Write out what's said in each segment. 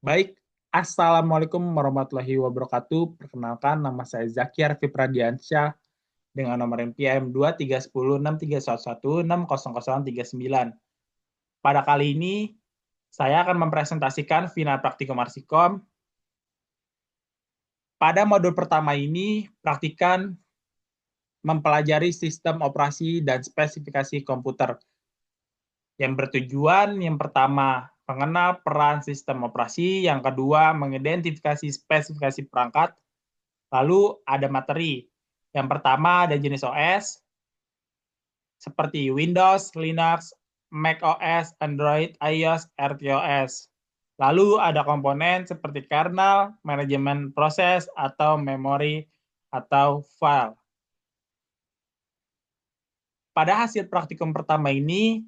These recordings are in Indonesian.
Baik, Assalamualaikum warahmatullahi wabarakatuh. Perkenalkan, nama saya Zaki Arfi Pradiansyah dengan nomor NPM 23106311600039. Pada kali ini, saya akan mempresentasikan final praktikum Arsikom. Pada modul pertama ini, praktikan mempelajari sistem operasi dan spesifikasi komputer yang bertujuan yang pertama mengenal peran sistem operasi, yang kedua mengidentifikasi spesifikasi perangkat, lalu ada materi. Yang pertama ada jenis OS seperti Windows, Linux, Mac OS, Android, iOS, RTOS. Lalu ada komponen seperti kernel, manajemen proses, atau memori, atau file. Pada hasil praktikum pertama ini,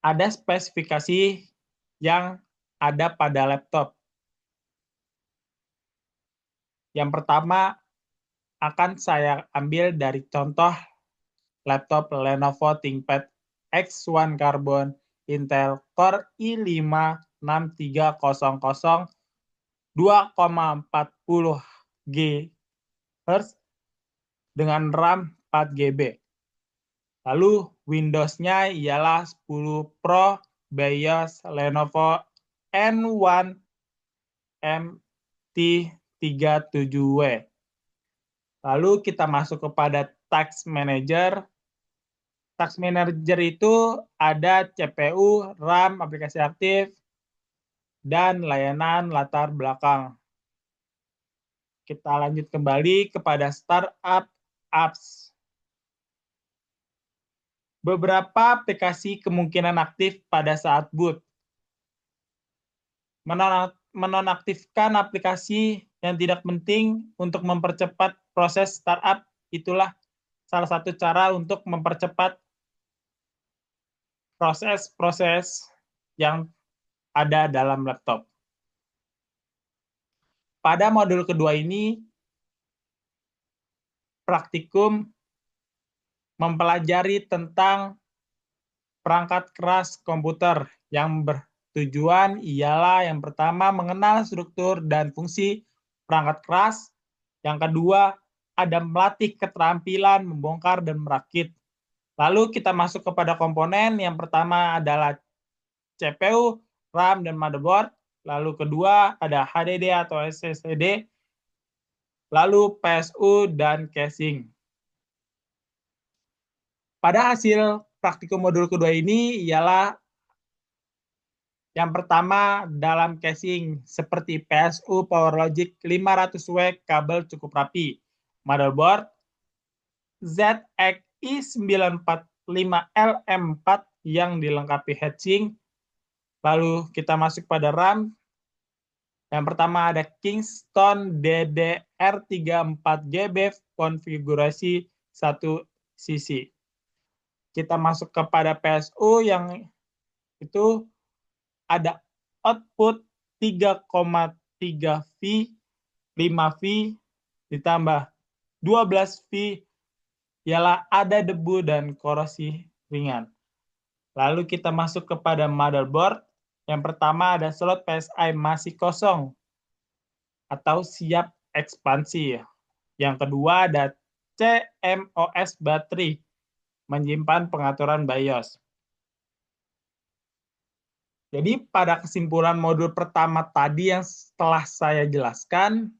ada spesifikasi yang ada pada laptop. Yang pertama akan saya ambil dari contoh laptop Lenovo ThinkPad X1 Carbon Intel Core i5-6300 2,40 GHz dengan RAM 4 GB. Lalu Windows-nya ialah 10 Pro BIOS Lenovo N1 MT37W. Lalu kita masuk kepada Task Manager. Task Manager itu ada CPU, RAM, aplikasi aktif, dan layanan latar belakang. Kita lanjut kembali kepada Startup Apps. Beberapa aplikasi kemungkinan aktif pada saat boot. Menonaktifkan aplikasi yang tidak penting untuk mempercepat proses startup, itulah salah satu cara untuk mempercepat proses-proses yang ada dalam laptop. Pada modul kedua ini, praktikum mempelajari tentang perangkat keras komputer yang bertujuan ialah yang pertama mengenal struktur dan fungsi perangkat keras, yang kedua ada melatih keterampilan membongkar dan merakit. Lalu kita masuk kepada komponen, yang pertama adalah CPU, RAM, dan motherboard. Lalu kedua ada HDD atau SSD. Lalu PSU dan casing. Pada hasil praktikum modul kedua ini ialah yang pertama dalam casing seperti PSU PowerLogic 500W kabel cukup rapi. Motherboard ZXi945LM4 yang dilengkapi heatsink. Lalu kita masuk pada RAM. Yang pertama ada Kingston DDR34GB konfigurasi 1 sisi. Kita masuk kepada PSU yang itu ada output 3,3V, 5V ditambah 12V ialah ada debu dan korosi ringan. Lalu kita masuk kepada motherboard. Yang pertama ada slot PSI masih kosong atau siap ekspansi. Yang kedua ada CMOS baterai menyimpan pengaturan BIOS. Jadi pada kesimpulan modul pertama tadi yang setelah saya jelaskan,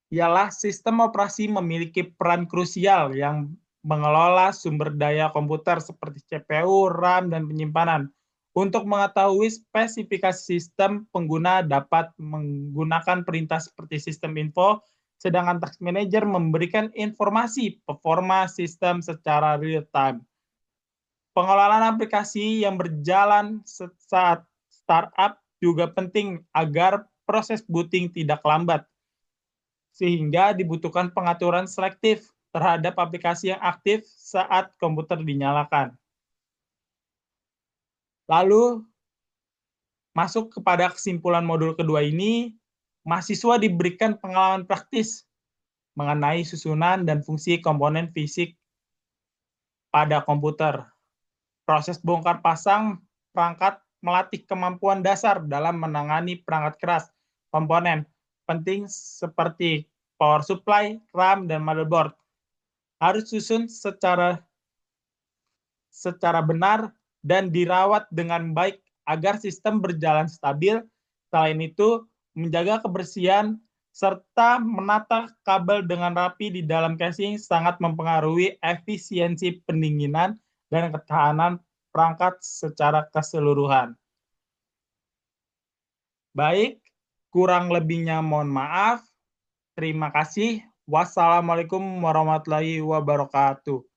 ialah sistem operasi memiliki peran krusial yang mengelola sumber daya komputer seperti CPU, RAM, dan penyimpanan. Untuk mengetahui spesifikasi sistem, pengguna dapat menggunakan perintah seperti sistem info, sedangkan task manager memberikan informasi performa sistem secara real-time. Pengelolaan aplikasi yang berjalan saat startup juga penting agar proses booting tidak lambat, sehingga dibutuhkan pengaturan selektif terhadap aplikasi yang aktif saat komputer dinyalakan. Lalu, masuk kepada kesimpulan modul kedua ini, mahasiswa diberikan pengalaman praktis mengenai susunan dan fungsi komponen fisik pada komputer. Proses bongkar pasang perangkat melatih kemampuan dasar dalam menangani perangkat keras komponen penting seperti power supply, RAM, dan motherboard. Harus disusun secara benar dan dirawat dengan baik agar sistem berjalan stabil. Selain itu, menjaga kebersihan serta menata kabel dengan rapi di dalam casing sangat mempengaruhi efisiensi pendinginan dan ketahanan perangkat secara keseluruhan. Baik, kurang lebihnya mohon maaf. Terima kasih. Wassalamualaikum warahmatullahi wabarakatuh.